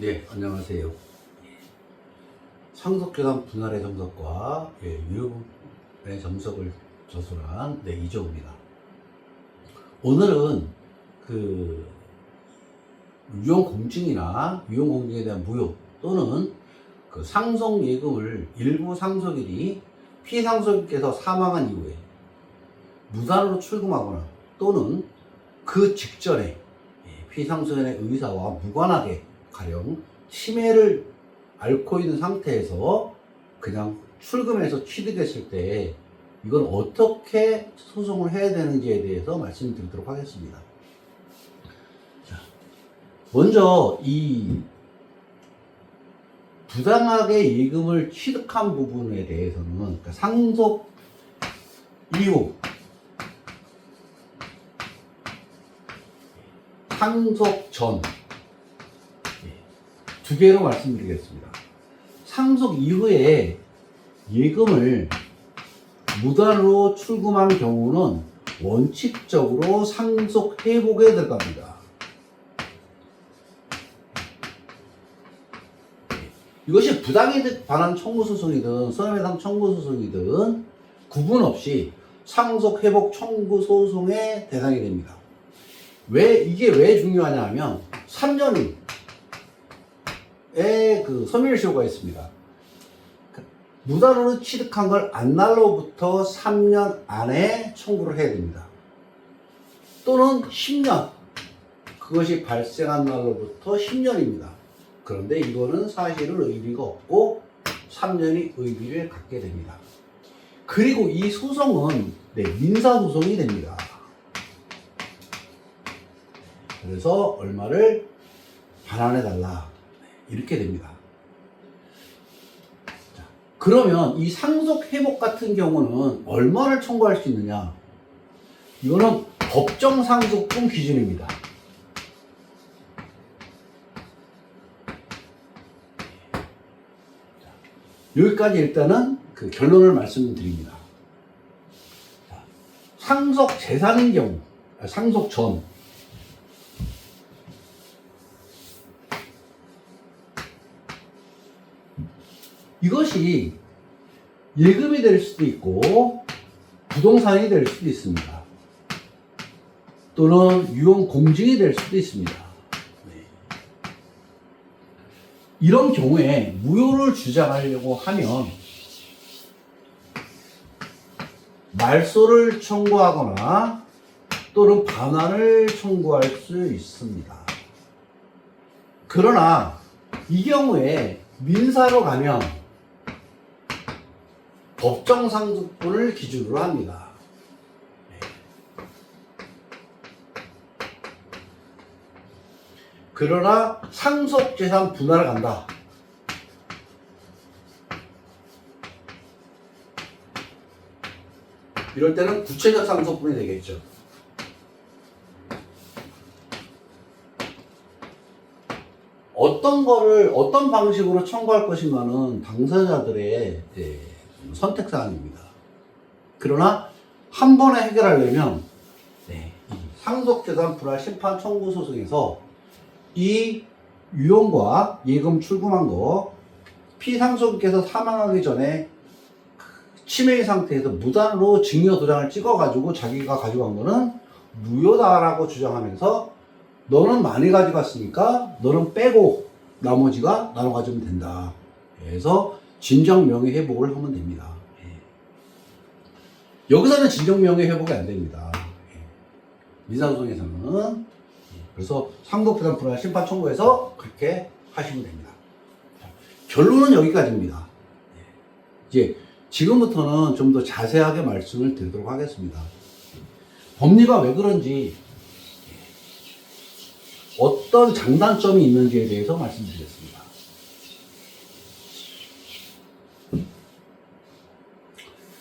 네, 안녕하세요. 상속재산 분할의 정석과 유효의 정석을 저술한 이정우입니다. 오늘은 유용공증이나 유용공증에 대한 무효 또는 상속예금을 일부 상속인이 피상속인께서 사망한 이후에 무단으로 출금하거나 또는 그 직전에 피상속인의 의사와 무관하게 가령 치매를 앓고 있는 상태에서 그냥 출금해서 취득했을 때 이건 어떻게 소송을 해야 되는지에 대해서 말씀드리도록 하겠습니다. 자, 먼저 이 부당하게 예금을 취득한 부분에 대해서는 그러니까 상속 이후, 상속 전 두 개로 말씀드리겠습니다. 상속 이후에 예금을 무단으로 출금한 경우는 원칙적으로 상속 회복에 들어갑니다. 이것이 부당이득 반환 청구소송이든 손해배상 청구소송이든 구분 없이 상속 회복 청구 소송의 대상이 됩니다. 이게 왜 중요하냐 하면 3년의 소멸시효가 있습니다. 무단으로 취득한 걸 안날로부터 3년 안에 청구를 해야 됩니다. 또는 10년, 그것이 발생한 날로부터 10년입니다. 그런데 이거는 사실은 의미가 없고 3년이 의미를 갖게 됩니다. 그리고 이 소송은 민사소송이 됩니다. 그래서 얼마를 반환해달라 이렇게 됩니다. 자, 그러면 이 상속 회복 같은 경우는 얼마를 청구할 수 있느냐? 이거는 법정 상속분 기준입니다. 자, 여기까지 일단은 결론을 말씀드립니다. 자, 상속 재산인 경우, 상속 전 이것이 예금이 될 수도 있고 부동산이 될 수도 있습니다. 또는 유용공증이 될 수도 있습니다. 이런 경우에 무효를 주장하려고 하면 말소를 청구하거나 또는 반환을 청구할 수 있습니다. 그러나 이 경우에 민사로 가면 법정 상속분을 기준으로 합니다. 그러나 상속재산 분할을 간다. 이럴 때는 구체적 상속분이 되겠죠. 어떤 방식으로 청구할 것이면은 당사자들의 선택사항입니다. 그러나 한 번에 해결하려면 이 상속재산 분할 심판 청구 소송에서 이 유용과 예금 출금한 거 피상속인께서 사망하기 전에 치매 상태에서 무단으로 증여도장을 찍어가지고 자기가 가져간 거는 무효다라고 주장하면서 너는 많이 가져갔으니까 너는 빼고 나머지가 나눠 가지면 된다. 그래서 진정명예회복을 하면 됩니다. 여기서는 진정명예회복이 안 됩니다. 민사소송에서는. 그래서 상속재산 분할 심판 청구에서 그렇게 하시면 됩니다. 결론은 여기까지입니다. 이제 지금부터는 좀 더 자세하게 말씀을 드리도록 하겠습니다. 법리가 왜 그런지 어떤 장단점이 있는지에 대해서 말씀드리겠습니다.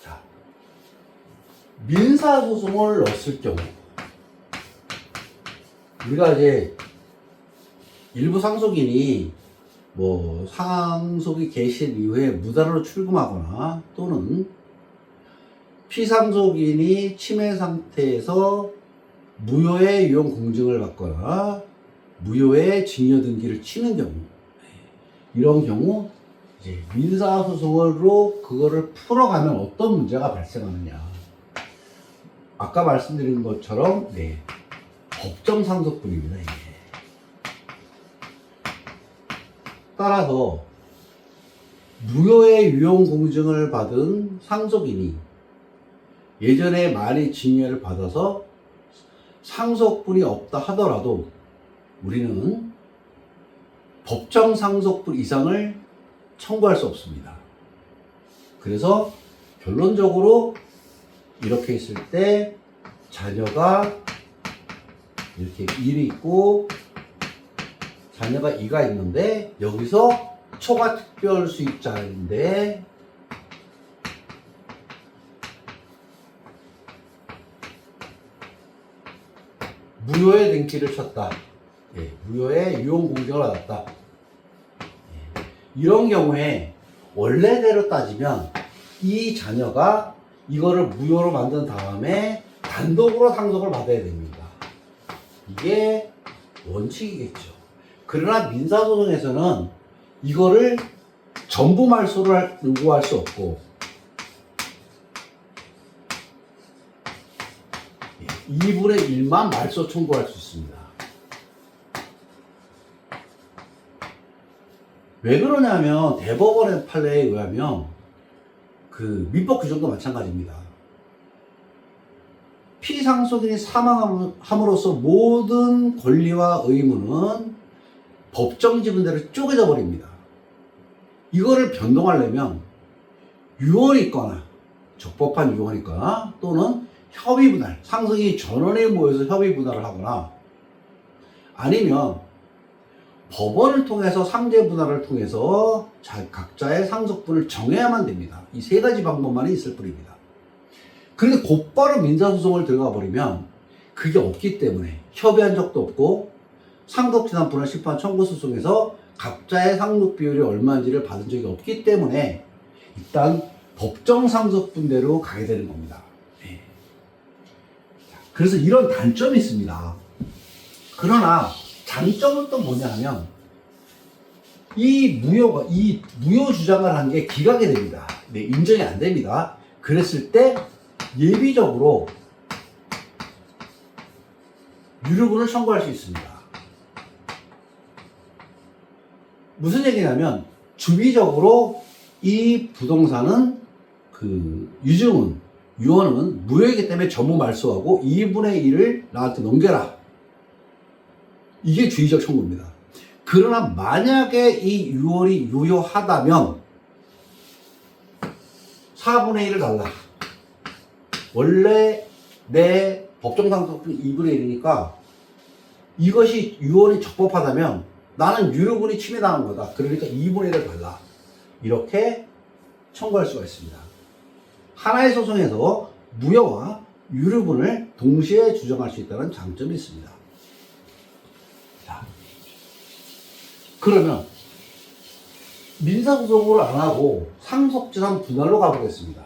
자, 민사소송을 넣었을 경우 우리가 이제 일부 상속인이 상속이 개시 이후에 무단으로 출금하거나 또는 피상속인이 치매 상태에서 무효의 유용 공증을 받거나 무효의 증여 등기를 치는 경우, 이런 경우 이제 민사소송으로 그거를 풀어가면 어떤 문제가 발생하느냐. 아까 말씀드린 것처럼 법정 상속분입니다. 이게. 따라서 무효의 유용 공증을 받은 상속인이 예전에 만일 징계를 받아서 상속분이 없다 하더라도 우리는 법정 상속분 이상을 청구할 수 없습니다. 그래서 결론적으로 이렇게 있을 때 자녀가 이렇게 1이 있고 자녀가 2가 있는데 여기서 초과 특별 수익자인데 무효의 등기를 쳤다. 무효의 유용 공증을 받았다. 이런 경우에 원래대로 따지면 이 자녀가 이거를 무효로 만든 다음에 단독으로 상속을 받아야 됩니다. 이게 원칙이겠죠. 그러나 민사소송에서는 이거를 전부 말소를 요구할 수 없고 2분의 1만 말소 청구할 수 있습니다. 왜 그러냐면 대법원의 판례에 의하면 그 민법 규정도 마찬가지입니다. 피상속인이 사망함으로써 모든 권리와 의무는 법정 지분대로 쪼개져 버립니다. 이거를 변동하려면 유언이 있거나 적법한 유언이 있거나 또는 협의 분할, 상속이 전원에 모여서 협의 분할을 하거나 아니면 법원을 통해서 상제 분할을 통해서 각자의 상속분을 정해야만 됩니다. 이 세 가지 방법만이 있을 뿐입니다. 그런데 곧바로 민사소송을 들어가 버리면 그게 없기 때문에 협의한 적도 없고 상속재산분할 심판 청구 소송에서 각자의 상속 비율이 얼마인지를 받은 적이 없기 때문에 일단 법정 상속분대로 가게 되는 겁니다. 그래서 이런 단점이 있습니다. 그러나 장점은 또 뭐냐면 이 무효 주장을 한 게 기각이 됩니다. 인정이 안 됩니다. 그랬을 때 예비적으로 유류분을 청구할 수 있습니다. 무슨 얘기냐면 주기적으로 이 부동산은 그 유언은 무효이기 때문에 전부 말소하고 2분의 1을 나한테 넘겨라. 이게 주의적 청구입니다. 그러나 만약에 이 유언이 유효하다면 4분의 1을 달라. 원래 내 법정상속분 2분의 1이니까 이것이 유언이 적법하다면 나는 유효분이 침해당한 거다. 그러니까 2분의 1을 달라. 이렇게 청구할 수가 있습니다. 하나의 소송에서 무효와 유효분을 동시에 주장할 수 있다는 장점이 있습니다. 자, 그러면 민사소송을 안 하고 상속재산 분할로 가보겠습니다.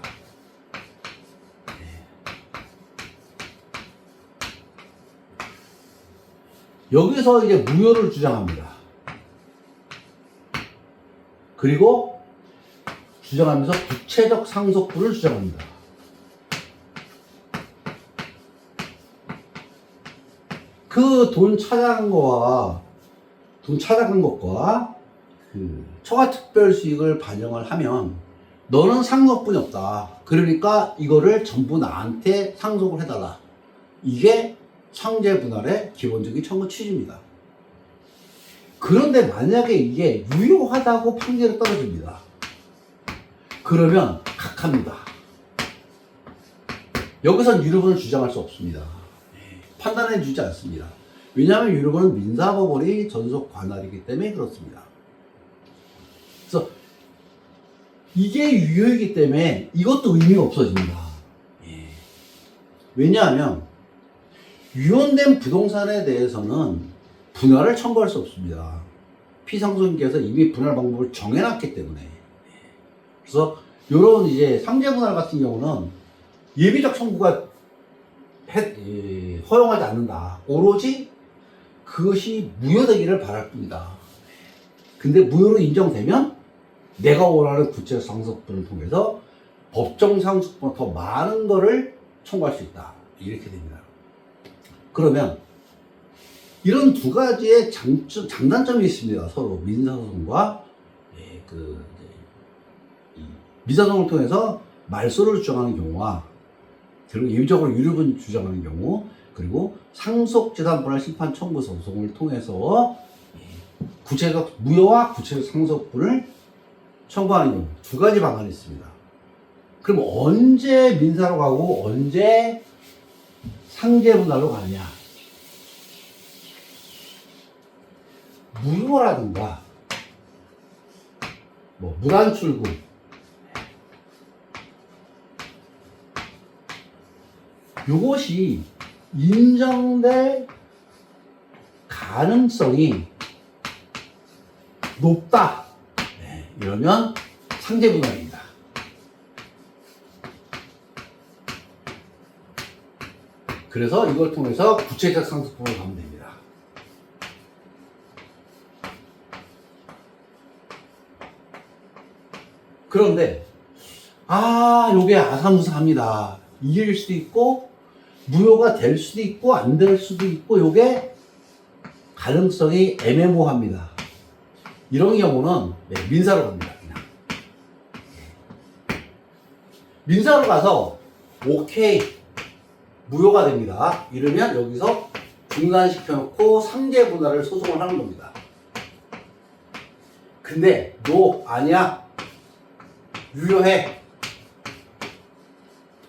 여기서 이제 무효를 주장합니다. 그리고 주장하면서 구체적 상속분을 주장합니다. 그 돈 찾아간 것과 그 초과 특별 수익을 반영을 하면 너는 상속분이 없다. 그러니까 이거를 전부 나한테 상속을 해달라. 이게 상제 분할의 기본적인 청구 취지입니다. 그런데 만약에 이게 유효하다고 판결이 떨어집니다. 그러면 각합니다. 여기선 유효분을 주장할 수 없습니다. 판단해 주지 않습니다. 왜냐하면 유효분은 민사법원이 전속 관할이기 때문에 그렇습니다. 그래서 이게 유효이기 때문에 이것도 의미가 없어집니다. 왜냐하면 유언된 부동산에 대해서는 분할을 청구할 수 없습니다. 피상속인께서 이미 분할 방법을 정해놨기 때문에. 그래서 이런 이제 상제 분할 같은 경우는 예비적 청구가 허용하지 않는다. 오로지 그것이 무효되기를 바랄 뿐이다. 근데 무효로 인정되면 내가 원하는 구체적 상속분을 통해서 법정 상속보다 더 많은 거를 청구할 수 있다. 이렇게 됩니다. 그러면 이런 두 가지의 장단점이 있습니다. 서로 민사소송과 민사소송을 통해서 말소를 주장하는 경우와 그리고 예비적으로 유류분 주장하는 경우 그리고 상속재산분할 심판 청구 소송을 통해서 구체적 무효와 구체적 상속분을 청구하는 경우 두 가지 방안이 있습니다. 그럼 언제 민사로 가고 언제 상계분할로 가느냐? 무효라든가 뭐 무단출구 이것이 인정될 가능성이 높다. 이러면 상계분할입니다. 그래서 이걸 통해서 구체적 상속분을 가면 됩니다. 그런데 요게 아사무사합니다. 이길 수도 있고 무효가 될 수도 있고 안 될 수도 있고 요게 가능성이 애매모호합니다. 이런 경우는 민사로 갑니다. 그냥. 민사로 가서 오케이 무효가 됩니다. 이러면 여기서 중단시켜놓고 상계분할을 소송을 하는 겁니다. 근데 너 아니야 유효해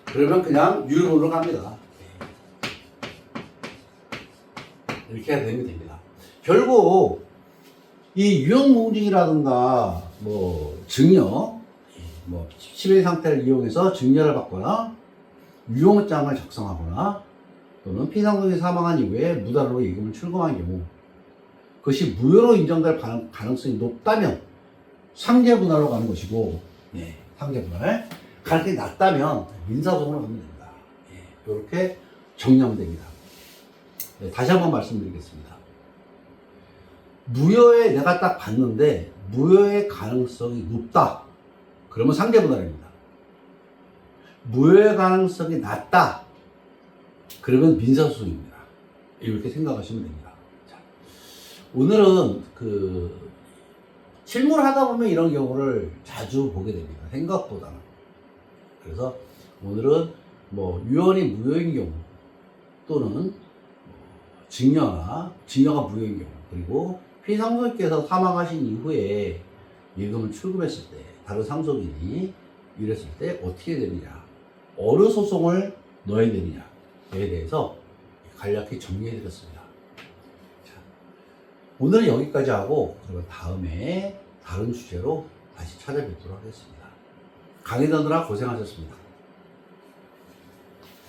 그러면 그냥 유효로 갑니다. 이렇게 되면 됩니다. 결국 이 유형공증이라든가 뭐 증여, 뭐 치매 상태를 이용해서 증여를 받거나 유용장을 작성하거나 또는 피상속이 사망한 이후에 무단으로 예금을 출금한 경우 그것이 무효로 인정될 가능성이 높다면 상계분할로 가는 것이고 상계분할 가능성이 낮다면 민사소송으로 가면 됩니다. 이렇게 정리하면 됩니다. 다시 한번 말씀드리겠습니다. 무효에 내가 딱 봤는데 무효의 가능성이 높다. 그러면 상계분할입니다. 무효의 가능성이 낮다. 그러면 민사소송입니다. 이렇게 생각하시면 됩니다. 자, 오늘은 실무를 하다 보면 이런 경우를 자주 보게 됩니다. 생각보다는. 그래서 오늘은 뭐 유언이 무효인 경우 또는 증여가 무효인 경우 그리고 피상속께서 사망하신 이후에 예금을 출금했을 때 다른 상속인이 이랬을 때 어떻게 되느냐 어느 소송을 넣어야 되느냐에 대해서 간략히 정리해 드렸습니다. 오늘은 여기까지 하고 그러면 다음에 다른 주제로 다시 찾아뵙도록 하겠습니다. 강의 듣느라 고생하셨습니다.